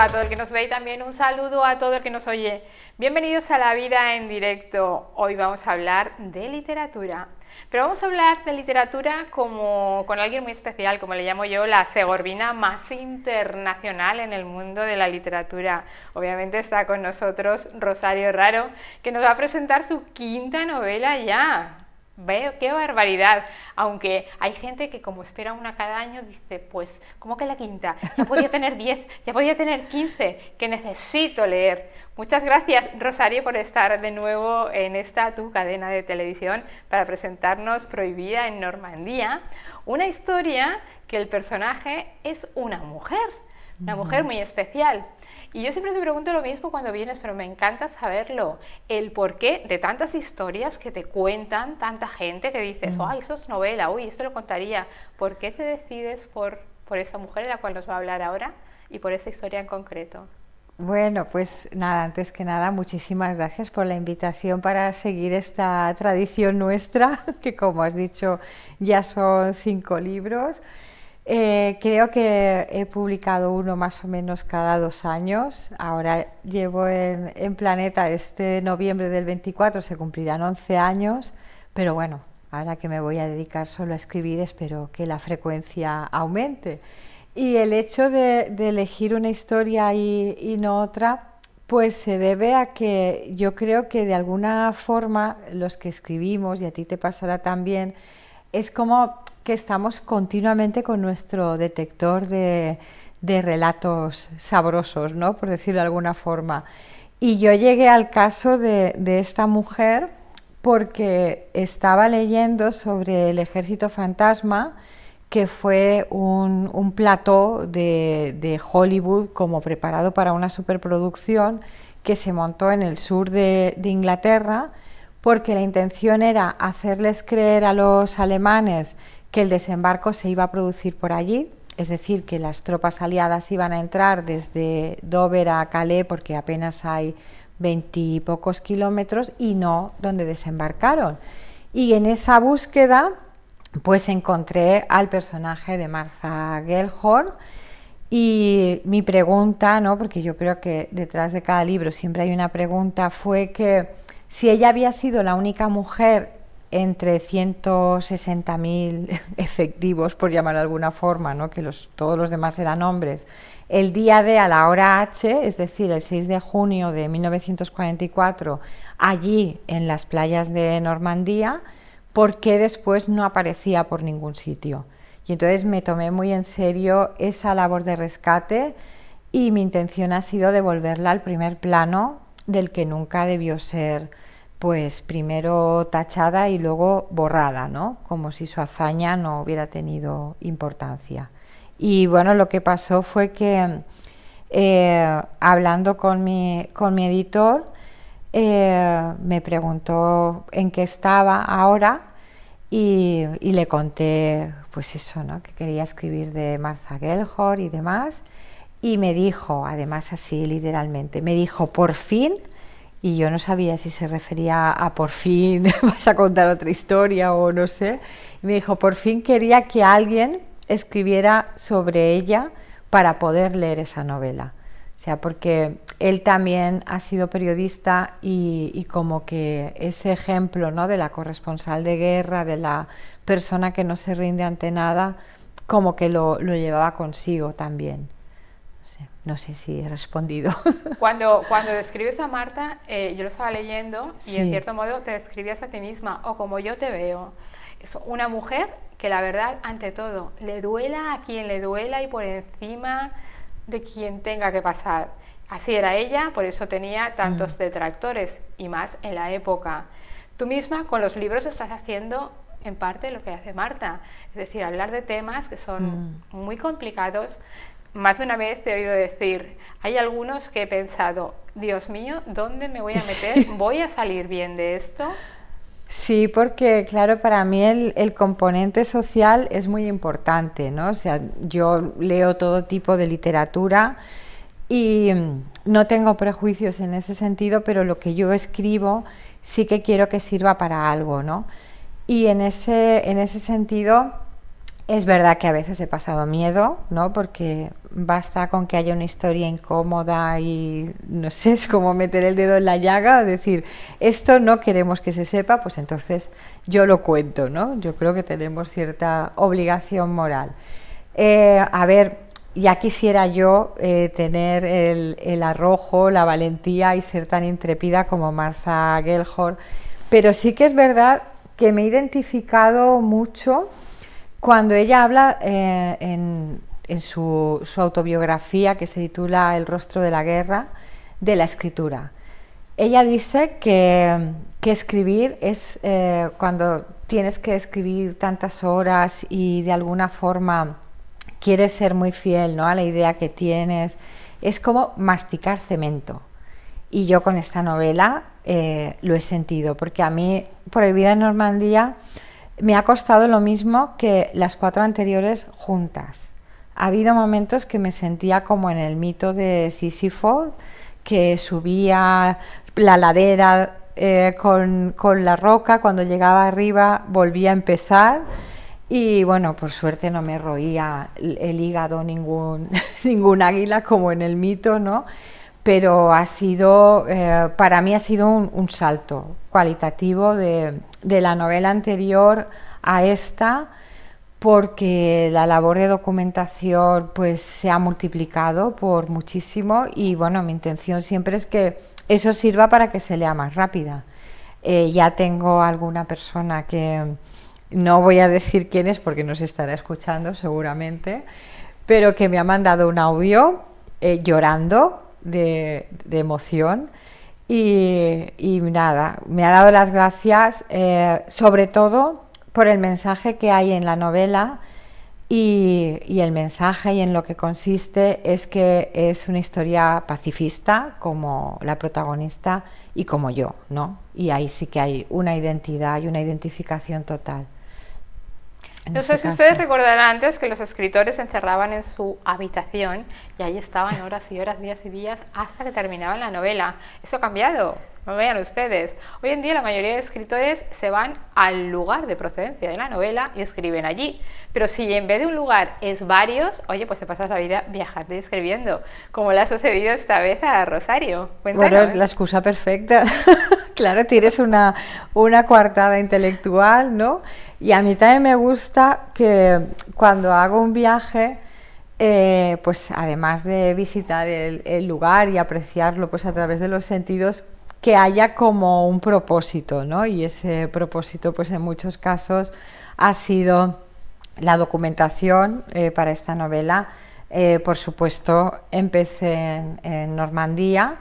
a todo el que nos ve y también un saludo a todo el que nos oye. Bienvenidos a La Vida en Directo. Hoy vamos a hablar de literatura. Pero vamos a hablar de literatura como con alguien muy especial, como le llamo yo, la segorbina más internacional en el mundo de la literatura. Obviamente está con nosotros Rosario Raro, que nos va a presentar su quinta novela ya. Veo, qué barbaridad, aunque hay gente que como espera una cada año dice, pues, ¿cómo que la quinta? Ya podía tener 10, ya podía tener 15, que necesito leer. Muchas gracias, Rosario, por estar de nuevo en esta tu cadena de televisión para presentarnos Prohibida en Normandía, una historia que el personaje es una mujer muy especial. Y yo siempre te pregunto lo mismo cuando vienes, pero me encanta saberlo, el porqué de tantas historias que te cuentan tanta gente que dices, ¡ay, eso es novela! ¡Uy, esto lo contaría! ¿Por qué te decides por esa mujer de la cual nos va a hablar ahora y por esa historia en concreto? Bueno, pues nada, antes que nada, muchísimas gracias por la invitación para seguir esta tradición nuestra, que como has dicho ya son 5 libros. Creo que he publicado uno más o menos cada 2 años. Ahora llevo en Planeta, este noviembre del 24 se cumplirán 11 años, pero bueno, ahora que me voy a dedicar solo a escribir, espero que la frecuencia aumente. Y el hecho de elegir una historia y no otra, pues se debe a que yo creo que de alguna forma los que escribimos, y a ti te pasará también, es como que estamos continuamente con nuestro detector de relatos sabrosos, ¿no? Por decirlo de alguna forma. Y yo llegué al caso de esta mujer porque estaba leyendo sobre el Ejército Fantasma, que fue un plató de Hollywood como preparado para una superproducción que se montó en el sur de Inglaterra, porque la intención era hacerles creer a los alemanes que el desembarco se iba a producir por allí, es decir, que las tropas aliadas iban a entrar desde Dover a Calais, porque apenas hay 20 y pocos kilómetros, y no donde desembarcaron. Y en esa búsqueda pues encontré al personaje de Martha Gellhorn, y mi pregunta, ¿no?, porque yo creo que detrás de cada libro siempre hay una pregunta, fue que si ella había sido la única mujer entre 160.000 efectivos, por llamarlo de alguna forma, ¿no?, que todos los demás eran hombres, el día D a la hora H, es decir, el 6 de junio de 1944, allí en las playas de Normandía, ¿por qué después no aparecía por ningún sitio? Y entonces me tomé muy en serio esa labor de rescate y mi intención ha sido devolverla al primer plano, del que nunca debió ser, pues primero tachada y luego borrada, ¿no? Como si su hazaña no hubiera tenido importancia. Y bueno, lo que pasó fue que hablando con mi editor, me preguntó en qué estaba ahora y le conté pues eso, ¿no?, que quería escribir de Martha Gellhorn y demás, y me dijo, además así literalmente, me dijo, por fin. Y yo no sabía si se refería a por fin vas a contar otra historia o no sé. Y me dijo, por fin quería que alguien escribiera sobre ella para poder leer esa novela. O sea, porque él también ha sido periodista y como que ese ejemplo, ¿no?, de la corresponsal de guerra, de la persona que no se rinde ante nada, como que lo llevaba consigo también. No sé si he respondido. Cuando describes a Marta, yo lo estaba leyendo y en Sí. cierto modo te describías a ti misma, o como yo te veo. Es una mujer que la verdad, ante todo, le duela a quien le duela y por encima de quien tenga que pasar. Así era ella, por eso tenía tantos detractores y más en la época. Tú misma con los libros estás haciendo en parte lo que hace Marta, es decir, hablar de temas que son muy complicados. Más de una vez te he oído decir, hay algunos que he pensado, Dios mío, ¿dónde me voy a meter? ¿Voy a salir bien de esto? Sí, porque claro, para mí el componente social es muy importante, ¿no? O sea, yo leo todo tipo de literatura y no tengo prejuicios en ese sentido, pero lo que yo escribo sí que quiero que sirva para algo, ¿no? Y en ese sentido Es verdad que a veces he pasado miedo, ¿no? Porque basta con que haya una historia incómoda y no sé, es como meter el dedo en la llaga, decir, esto no queremos que se sepa, pues entonces yo lo cuento, ¿no? Yo creo que tenemos cierta obligación moral. A ver, ya quisiera yo tener el arrojo, la valentía y ser tan intrépida como Martha Gellhorn, pero sí que es verdad que me he identificado mucho cuando ella habla en su autobiografía que se titula El rostro de la guerra, de la escritura. Ella dice que escribir es cuando tienes que escribir tantas horas y de alguna forma quieres ser muy fiel, ¿no?, a la idea que tienes, es como masticar cemento. Y yo con esta novela lo he sentido, porque a mí Prohibida en Normandía me ha costado lo mismo que las 4 anteriores juntas. Ha habido momentos que me sentía como en el mito de Sísifo, que subía la ladera con la roca, cuando llegaba arriba volvía a empezar y bueno, por suerte no me roía el hígado ningún águila como en el mito, ¿no? Pero ha sido, para mí ha sido un salto cualitativo de la novela anterior a esta, porque la labor de documentación pues se ha multiplicado por muchísimo y bueno, mi intención siempre es que eso sirva para que se lea más rápida. Ya tengo alguna persona que no voy a decir quién es porque nos estará escuchando seguramente, pero que me ha mandado un audio llorando de emoción y nada, me ha dado las gracias sobre todo por el mensaje que hay en la novela y el mensaje y en lo que consiste es que es una historia pacifista como la protagonista y como yo, ¿no? Y ahí sí que hay una identidad y una identificación total. No sé si ustedes recordarán antes que los escritores se encerraban en su habitación y ahí estaban horas y horas, días y días hasta que terminaban la novela. Eso ha cambiado, no vean ustedes. Hoy en día la mayoría de escritores se van al lugar de procedencia de la novela y escriben allí. Pero si en vez de un lugar es varios, oye, pues te pasas la vida viajando y escribiendo, como le ha sucedido esta vez a Rosario. Cuéntanos. Bueno, es la excusa perfecta. Claro, tienes una coartada intelectual, ¿no? Y a mí también me gusta que cuando hago un viaje, pues además de visitar el lugar y apreciarlo pues a través de los sentidos, que haya como un propósito, ¿no? Y ese propósito pues en muchos casos ha sido la documentación para esta novela. Por supuesto, empecé en Normandía,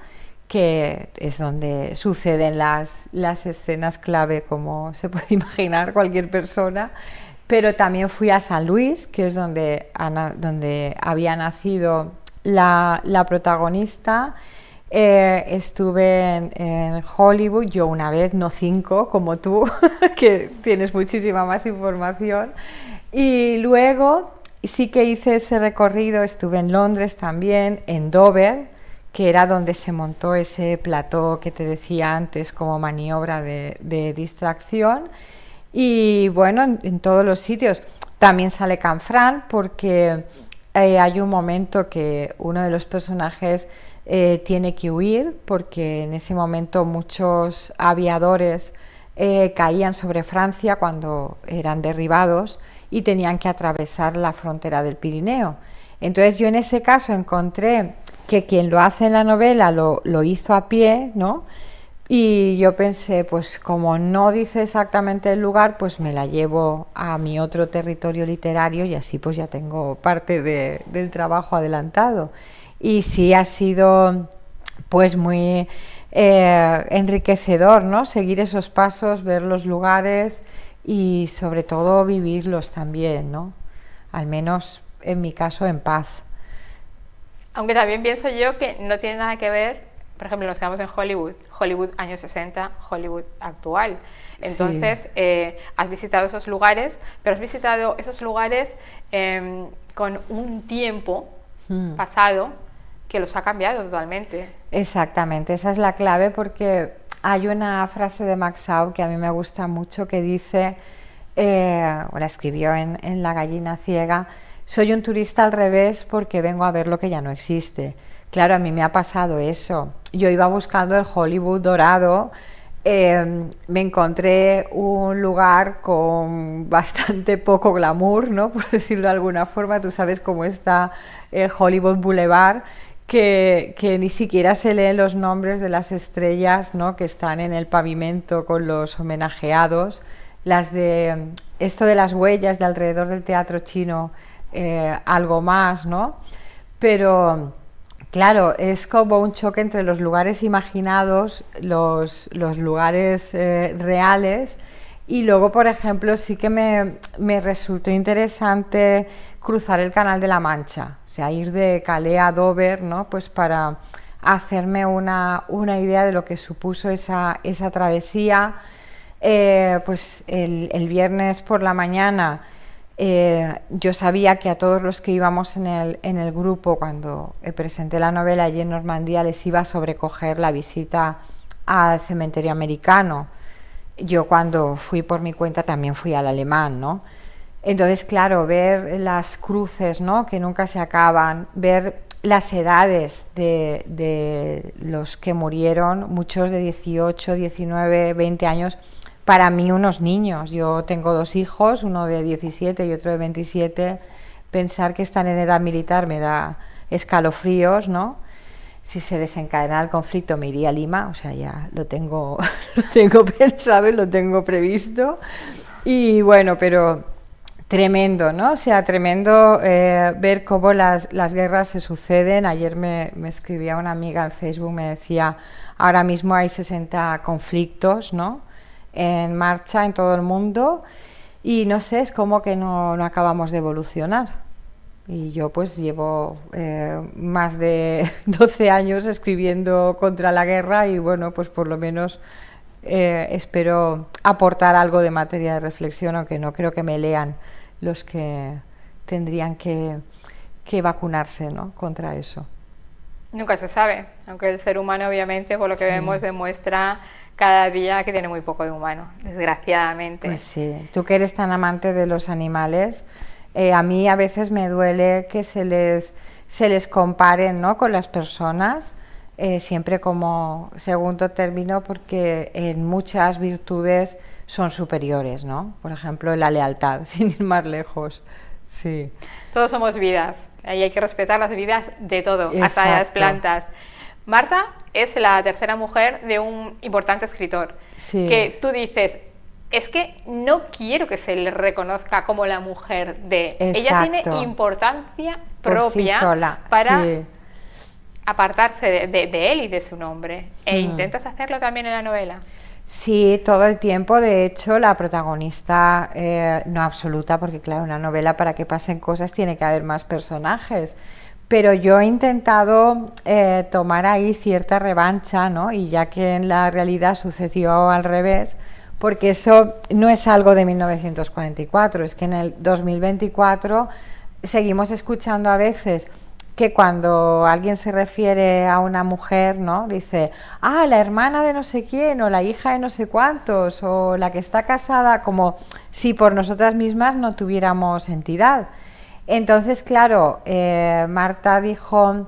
que es donde suceden las escenas clave, como se puede imaginar cualquier persona, pero también fui a San Luis, que es donde había nacido la protagonista. Estuve en Hollywood, yo una vez, no 5, como tú, que tienes muchísima más información, y luego sí que hice ese recorrido, estuve en Londres también, en Dover, que era donde se montó ese plató que te decía antes como maniobra de distracción. Y bueno, en todos los sitios. También sale Canfranc porque hay un momento que uno de los personajes tiene que huir porque en ese momento muchos aviadores caían sobre Francia cuando eran derribados y tenían que atravesar la frontera del Pirineo. Entonces yo en ese caso encontré que quien lo hace en la novela lo hizo a pie, ¿no? Y yo pensé, pues como no dice exactamente el lugar, pues me la llevo a mi otro territorio literario y así pues ya tengo parte del trabajo adelantado. Y sí ha sido pues muy enriquecedor, ¿no? Seguir esos pasos, ver los lugares y sobre todo vivirlos también, ¿no? Al menos en mi caso en paz. Aunque también pienso yo que no tiene nada que ver, por ejemplo, nos quedamos en Hollywood años 60, Hollywood actual. Entonces, sí. Has visitado esos lugares, pero has visitado esos lugares con un tiempo pasado que los ha cambiado totalmente. Exactamente, esa es la clave porque hay una frase de Max Au que a mí me gusta mucho que dice o la escribió en La gallina ciega, soy un turista al revés porque vengo a ver lo que ya no existe. Claro, a mí me ha pasado eso. Yo iba buscando el Hollywood dorado, me encontré un lugar con bastante poco glamour, ¿no? Por decirlo de alguna forma. Tú sabes cómo está el Hollywood Boulevard, que ni siquiera se leen los nombres de las estrellas, ¿no? Que están en el pavimento con los homenajeados. Las de esto de las huellas de alrededor del teatro chino, algo más, ¿no? Pero claro, es como un choque entre los lugares imaginados, los lugares reales, y luego, por ejemplo, sí que me resultó interesante cruzar el Canal de la Mancha, o sea, ir de Calais a Dover, ¿no? Pues para hacerme una idea de lo que supuso esa travesía. Pues el viernes por la mañana yo sabía que a todos los que íbamos en el grupo, cuando presenté la novela allí en Normandía, les iba a sobrecoger la visita al cementerio americano. Yo cuando fui por mi cuenta también fui al alemán, ¿no? Entonces, claro, ver las cruces, ¿no? Que nunca se acaban, ver las edades de los que murieron, muchos de 18, 19, 20 años, para mí unos niños. Yo tengo 2 hijos, uno de 17 y otro de 27. Pensar que están en edad militar me da escalofríos, ¿no? Si se desencadena el conflicto me iría a Lima, o sea, ya lo tengo, lo tengo pensado y lo tengo previsto. Y bueno, pero tremendo, ¿no? O sea, tremendo ver cómo las guerras se suceden. Ayer me escribía una amiga en Facebook, me decía, ahora mismo hay 60 conflictos, ¿no? En marcha en todo el mundo, y no sé, es como que no acabamos de evolucionar. Y yo pues llevo más de 12 años escribiendo contra la guerra, y bueno, pues por lo menos espero aportar algo de materia de reflexión, aunque no creo que me lean los que tendrían que vacunarse, ¿no? Contra eso. Nunca se sabe, aunque el ser humano obviamente, por lo que Sí. vemos, demuestra cada día que tiene muy poco de humano, desgraciadamente. Pues sí, tú que eres tan amante de los animales, a mí a veces me duele que se les comparen, ¿no? Con las personas, siempre como segundo término, porque en muchas virtudes son superiores, ¿no? Por ejemplo, en la lealtad, sin ir más lejos. Sí. Todos somos vidas, y hay que respetar las vidas de todo, hasta de las Exacto. plantas. Marta es la tercera mujer de un importante escritor, Sí. que tú dices, es que no quiero que se le reconozca como la mujer de... Ella Exacto. tiene importancia Por sí propia sola, para sí. apartarse de él y de su nombre. E intentas hacerlo también en la novela. Sí, todo el tiempo. De hecho, la protagonista, no absoluta, porque claro, una novela para que pasen cosas tiene que haber más personajes. Pero yo he intentado tomar ahí cierta revancha, ¿no? Y ya que en la realidad sucedió al revés, porque eso no es algo de 1944, es que en el 2024 seguimos escuchando a veces que cuando alguien se refiere a una mujer, ¿no? Dice, ah, la hermana de no sé quién, o la hija de no sé cuántos, o la que está casada, como si por nosotras mismas no tuviéramos entidad. Entonces, claro, Marta dijo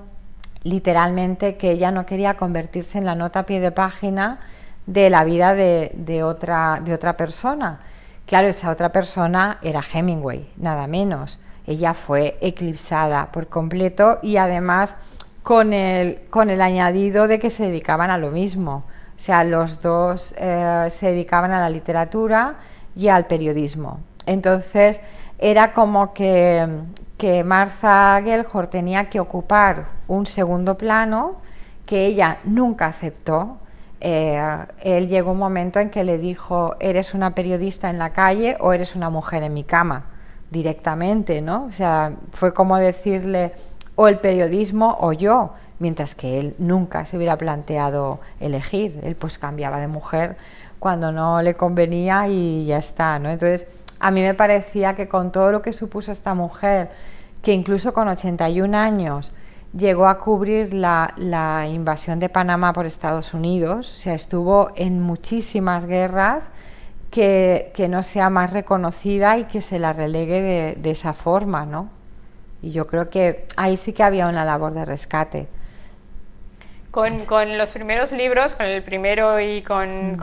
literalmente que ella no quería convertirse en la nota a pie de página de la vida de otra persona. Claro, esa otra persona era Hemingway, nada menos. Ella fue eclipsada por completo, y además con el añadido de que se dedicaban a lo mismo. O sea, los dos se dedicaban a la literatura y al periodismo. Entonces, era como que Martha Gellhorn tenía que ocupar un segundo plano que ella nunca aceptó. Él llegó un momento en que le dijo, ¿eres una periodista en la calle o eres una mujer en mi cama? Directamente, ¿no? O sea, fue como decirle, o el periodismo o yo, mientras que él nunca se hubiera planteado elegir. Él pues cambiaba de mujer cuando no le convenía y ya está, ¿no? Entonces, a mí me parecía que con todo lo que supuso esta mujer, que incluso con 81 años llegó a cubrir la invasión de Panamá por Estados Unidos, o sea, estuvo en muchísimas guerras, que no sea más reconocida y que se la relegue de esa forma, ¿no? Y yo creo que ahí sí que había una labor de rescate. Con los primeros libros, con el primero y con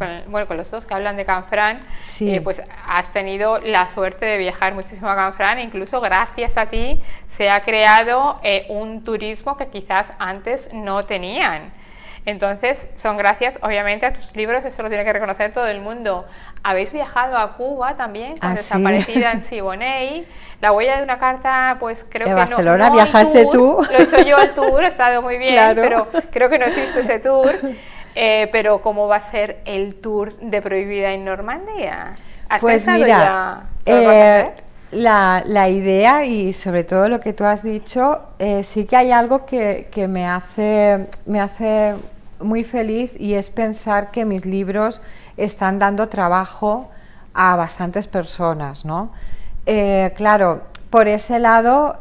los dos que hablan de Canfrán, sí. Pues has tenido la suerte de viajar muchísimo a Canfrán, e incluso gracias a ti se ha creado un turismo que quizás antes no tenían. Entonces, son gracias, obviamente, a tus libros, eso lo tiene que reconocer todo el mundo. Habéis viajado a Cuba también, con Desaparecida en Siboney. La huella de una carta, pues creo que Barcelona, no ¿viajaste tour, tú? Lo he hecho yo el tour, he estado muy bien, claro. Pero creo que no existe ese tour. Pero ¿cómo va a ser el tour de Prohibida en Normandía? ¿Has pues pensado mira, ya lo vas a hacer? La idea y sobre todo lo que tú has dicho, sí que hay algo que me hace muy feliz, y es pensar que mis libros están dando trabajo a bastantes personas, ¿no? Claro, por ese lado,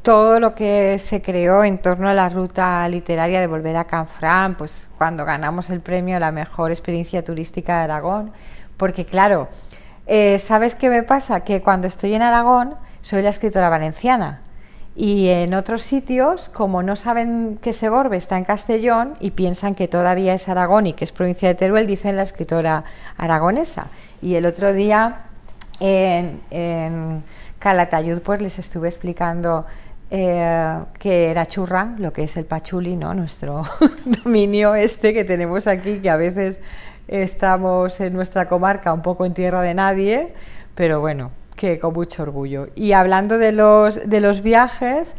todo lo que se creó en torno a la ruta literaria de Volver a Canfrán, pues cuando ganamos el premio a la mejor experiencia turística de Aragón, porque claro, ¿sabes qué me pasa? Que cuando estoy en Aragón soy la escritora valenciana, y en otros sitios, como no saben que Segorbe está en Castellón y piensan que todavía es Aragón y que es provincia de Teruel, dicen la escritora aragonesa. Y el otro día en Calatayud pues les estuve explicando que era churra, lo que es el pachuli, ¿no? Nuestro dominio que tenemos aquí, que a veces estamos en nuestra comarca un poco en tierra de nadie, pero bueno, que con mucho orgullo. Y hablando de los viajes,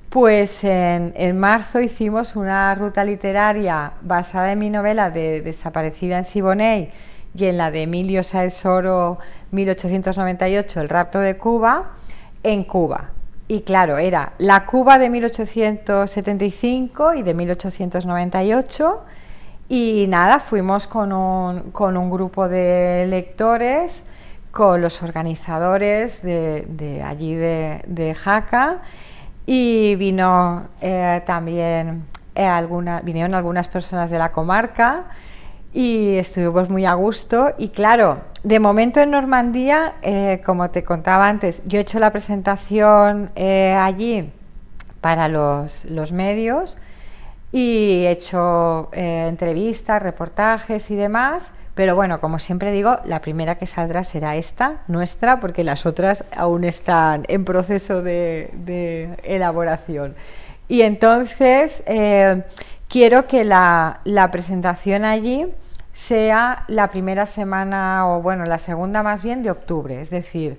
pues en marzo hicimos una ruta literaria basada en mi novela de Desaparecida en Siboney y en la de Emilio Sáez Oro, 1898, El rapto de Cuba, en Cuba. Y claro, era la Cuba de 1875 y de 1898. Y nada, fuimos con un grupo de lectores, con los organizadores de allí de Jaca, y vino también vinieron algunas personas de la comarca y estuvimos muy a gusto. Y claro, de momento en Normandía, como te contaba antes, yo he hecho la presentación allí para los medios y he hecho entrevistas, reportajes y demás. Pero bueno, como siempre digo, la primera que saldrá será esta, nuestra, porque las otras aún están en proceso de elaboración. Y entonces quiero que la presentación allí sea la primera semana, o bueno, la segunda más bien, de octubre. Es decir,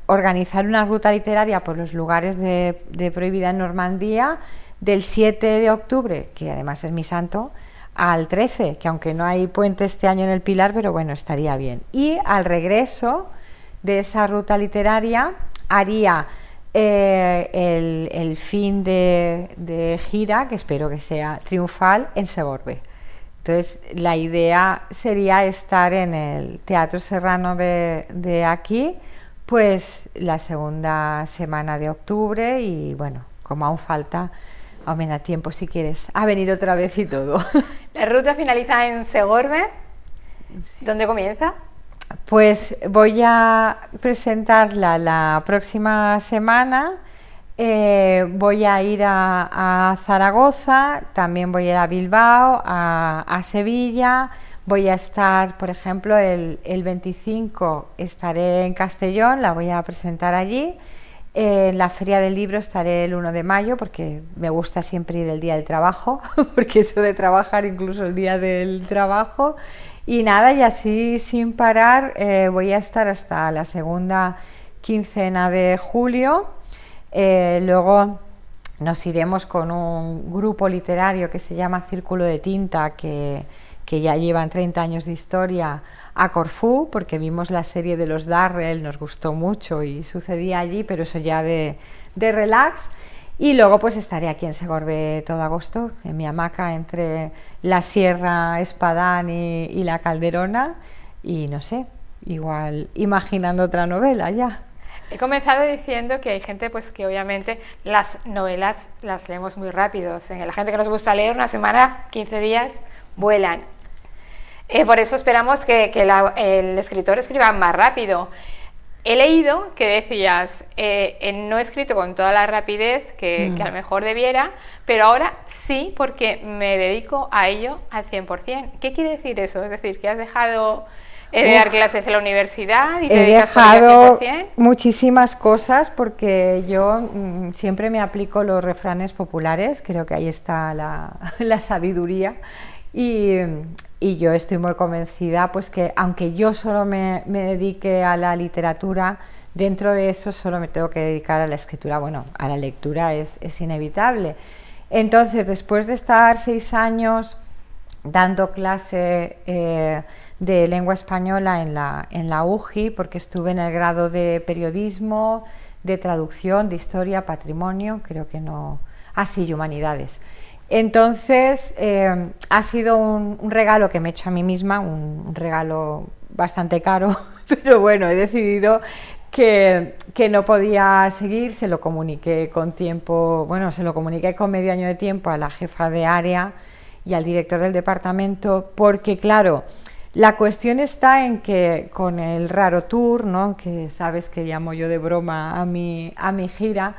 organizar una ruta literaria por los lugares de Prohibida en Normandía del 7 de octubre, que además es mi santo, al 13, que aunque no hay puente este año en el Pilar, pero bueno, estaría bien. Y al regreso de esa ruta literaria haría el fin de gira, que espero que sea triunfal, en Segorbe. Entonces la idea sería estar en el Teatro Serrano de aquí, pues la segunda semana de octubre. Y bueno, como aún falta, aún me da tiempo, si quieres, a venir otra vez y todo. La ruta finaliza en Segorbe. ¿Dónde comienza? Pues voy a presentarla la próxima semana. Voy a ir a Zaragoza, también voy a ir a Bilbao, a Sevilla. Voy a estar, por ejemplo, el 25 estaré en Castellón, la voy a presentar allí. En la Feria del Libro estaré el 1 de mayo, porque me gusta siempre ir el día del trabajo, porque eso de trabajar incluso el día del trabajo. Y nada, y así sin parar voy a estar hasta la segunda quincena de julio. Luego nos iremos con un grupo literario que se llama Círculo de Tinta, que ya llevan 30 años de historia, a Corfú, porque vimos la serie de los Darrell, nos gustó mucho y sucedía allí, pero eso ya de relax. Y luego pues estaré aquí en Segorbe todo agosto, en mi hamaca entre la Sierra Espadán y la Calderona, y no sé, igual imaginando otra novela ya. He comenzado diciendo que hay gente pues que obviamente las novelas las leemos muy rápido. O sea, la gente que nos gusta leer, una semana, 15 días, vuelan. Por eso esperamos que el escritor escriba más rápido. He leído que decías, no he escrito con toda la rapidez que a lo mejor debiera, pero ahora sí, porque me dedico a ello al 100%. ¿Qué quiere decir eso? Es decir, que has dejado de dar clases en la universidad y te dedicas a ello al 100%. Muchísimas cosas, porque yo siempre me aplico los refranes populares, creo que ahí está la sabiduría. Y yo estoy muy convencida, pues que aunque yo solo me dedique a la literatura, dentro de eso solo me tengo que dedicar a la escritura. Bueno, a la lectura es inevitable. Entonces, después de estar 6 años dando clase de lengua española en la UGI, porque estuve en el grado de periodismo, de traducción, de historia, patrimonio, creo que no, y humanidades. Entonces, ha sido un regalo que me he hecho a mí misma, un regalo bastante caro, pero bueno, he decidido que no podía seguir. Se lo comuniqué con tiempo, bueno, se lo comuniqué con medio año de tiempo a la jefa de área y al director del departamento, porque claro, la cuestión está en que con el Raro Tour, ¿no?, que sabes que llamo yo de broma a mi gira,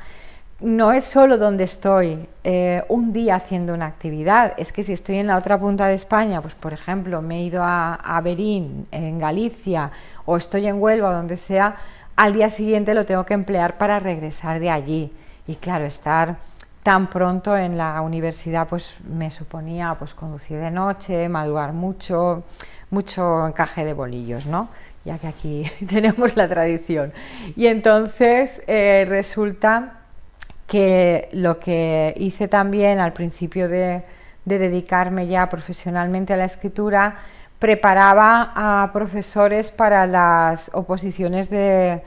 no es solo donde estoy un día haciendo una actividad, es que si estoy en la otra punta de España, pues por ejemplo me he ido a Berín, en Galicia, o estoy en Huelva, o donde sea, al día siguiente lo tengo que emplear para regresar de allí. Y claro, estar tan pronto en la universidad pues me suponía pues conducir de noche, madrugar mucho encaje de bolillos, ¿no?, ya que aquí tenemos la tradición. Y entonces resulta que lo que hice también al principio de dedicarme ya profesionalmente a la escritura, preparaba a profesores para las oposiciones de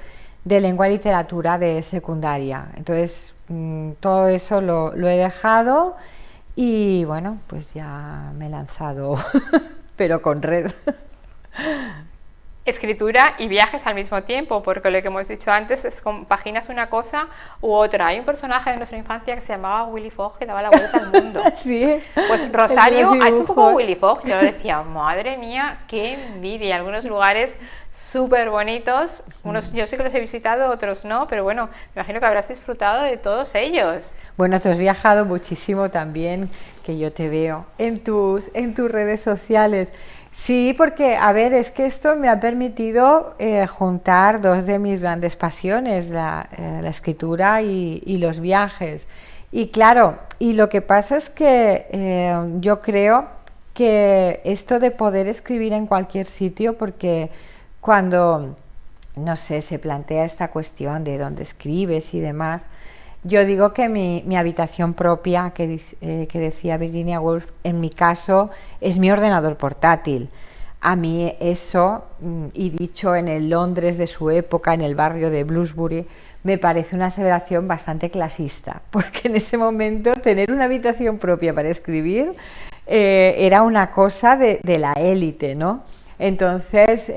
lengua y literatura de secundaria. Entonces, todo eso lo he dejado y bueno, pues ya me he lanzado, pero con red. Escritura y viajes al mismo tiempo, porque lo que hemos dicho antes es compaginas una cosa u otra. Hay un personaje de nuestra infancia que se llamaba Willy Fogg, que daba la vuelta al mundo. Sí. Pues Rosario ha hecho un poco Willy Fogg. Yo decía, madre mía, qué envidia. Algunos lugares súper bonitos, unos yo sí que los he visitado, otros no, pero bueno, me imagino que habrás disfrutado de todos ellos. Bueno, tú has viajado muchísimo también, que yo te veo en tus redes sociales. Sí, porque, a ver, es que esto me ha permitido juntar dos de mis grandes pasiones, la escritura y los viajes. Y claro, y lo que pasa es que yo creo que esto de poder escribir en cualquier sitio, porque cuando, no sé, se plantea esta cuestión de dónde escribes y demás, yo digo que mi habitación propia, que decía Virginia Woolf, en mi caso es mi ordenador portátil. A mí eso, y dicho en el Londres de su época, en el barrio de Bloomsbury, me parece una aseveración bastante clasista, porque en ese momento tener una habitación propia para escribir era una cosa de la élite, ¿no? Entonces,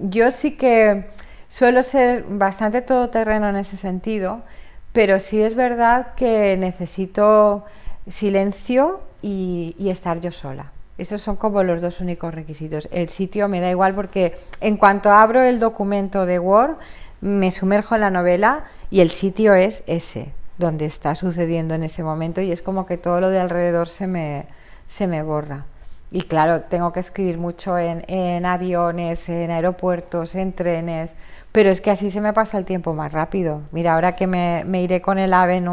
yo sí que suelo ser bastante todoterreno en ese sentido, pero sí es verdad que necesito silencio y estar yo sola. Esos son como los dos únicos requisitos. El sitio me da igual, porque en cuanto abro el documento de Word, me sumerjo en la novela y el sitio es ese, donde está sucediendo en ese momento, y es como que todo lo de alrededor se me borra. Y claro, tengo que escribir mucho en aviones, en aeropuertos, en trenes, pero es que así se me pasa el tiempo más rápido. Mira, ahora que me iré con el AVE en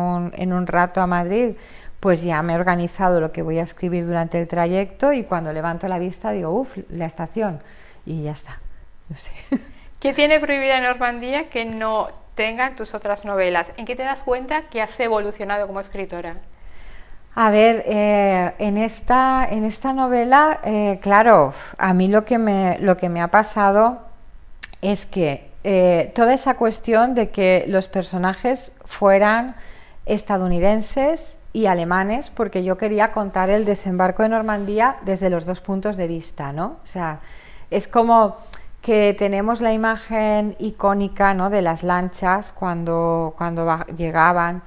un rato a Madrid, pues ya me he organizado lo que voy a escribir durante el trayecto, y cuando levanto la vista digo, uff, la estación, y ya está, no sé. ¿Qué tiene Prohibida Normandía que no tengan tus otras novelas? ¿En qué te das cuenta que has evolucionado como escritora? A ver, en esta novela, claro, a mí lo que me ha pasado es que toda esa cuestión de que los personajes fueran estadounidenses y alemanes, porque yo quería contar el desembarco de Normandía desde los dos puntos de vista, ¿no? O sea, es como que tenemos la imagen icónica, ¿no?, de las lanchas cuando llegaban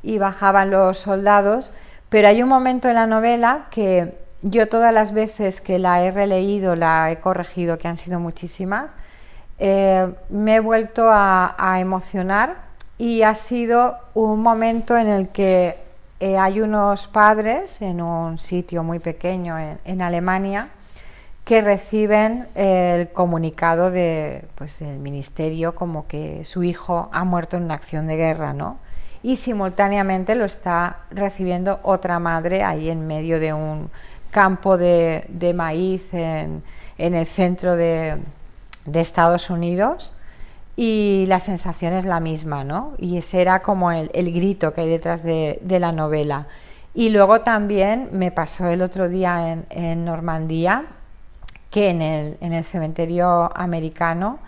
y bajaban los soldados, pero hay un momento en la novela que yo todas las veces que la he releído, la he corregido, que han sido muchísimas, me he vuelto a emocionar, y ha sido un momento en el que hay unos padres en un sitio muy pequeño en Alemania que reciben el comunicado pues, del ministerio, como que su hijo ha muerto en una acción de guerra, ¿no? Y simultáneamente lo está recibiendo otra madre ahí en medio de un campo de maíz en el centro de Estados Unidos, y la sensación es la misma, ¿no? Y ese era como el grito que hay detrás de la novela. Y luego también me pasó el otro día en Normandía, que en el cementerio americano,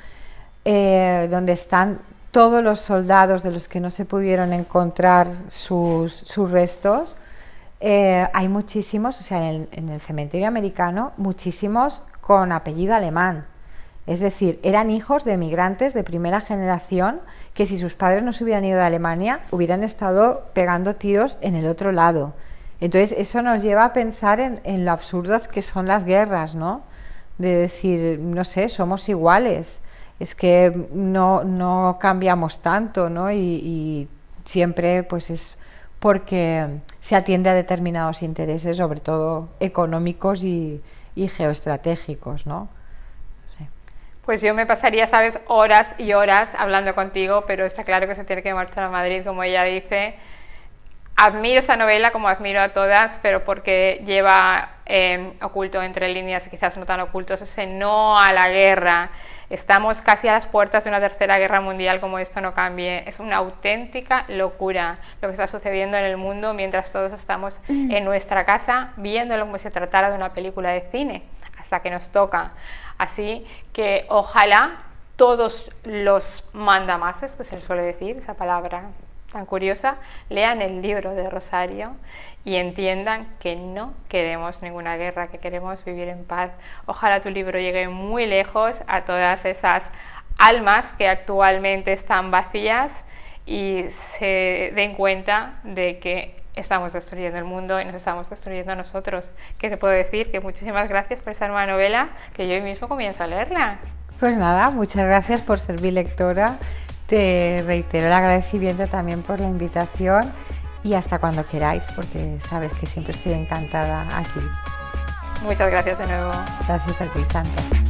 donde están todos los soldados de los que no se pudieron encontrar sus restos, hay muchísimos, o sea, en el cementerio americano, muchísimos con apellido alemán. Es decir, eran hijos de emigrantes de primera generación que, si sus padres no se hubieran ido de Alemania, hubieran estado pegando tiros en el otro lado. Entonces eso nos lleva a pensar en lo absurdas que son las guerras, ¿no? De decir, no sé, somos iguales, es que no cambiamos tanto, ¿no? Y siempre pues es porque se atiende a determinados intereses, sobre todo económicos y geoestratégicos, ¿no? Pues yo me pasaría, sabes, horas y horas hablando contigo, pero está claro que se tiene que marchar a Madrid, como ella dice. Admiro esa novela, como admiro a todas, pero porque lleva oculto entre líneas, y quizás no tan ocultos, ese no a la guerra. Estamos casi a las puertas de una tercera guerra mundial, como esto no cambie. Es una auténtica locura lo que está sucediendo en el mundo, mientras todos estamos en nuestra casa viéndolo como si se tratara de una película de cine, hasta que nos toca. Así que ojalá todos los mandamases, que se les suele decir, esa palabra tan curiosa, lean el libro de Rosario y entiendan que no queremos ninguna guerra, que queremos vivir en paz. Ojalá tu libro llegue muy lejos a todas esas almas que actualmente están vacías y se den cuenta de que estamos destruyendo el mundo y nos estamos destruyendo a nosotros. ¿Qué te puedo decir? Que muchísimas gracias por esta nueva novela, que yo hoy mismo comienzo a leerla. Pues nada, muchas gracias por ser mi lectora. Te reitero el agradecimiento también por la invitación, y hasta cuando queráis, porque sabes que siempre estoy encantada aquí. Muchas gracias de nuevo. Gracias a ti, Santa.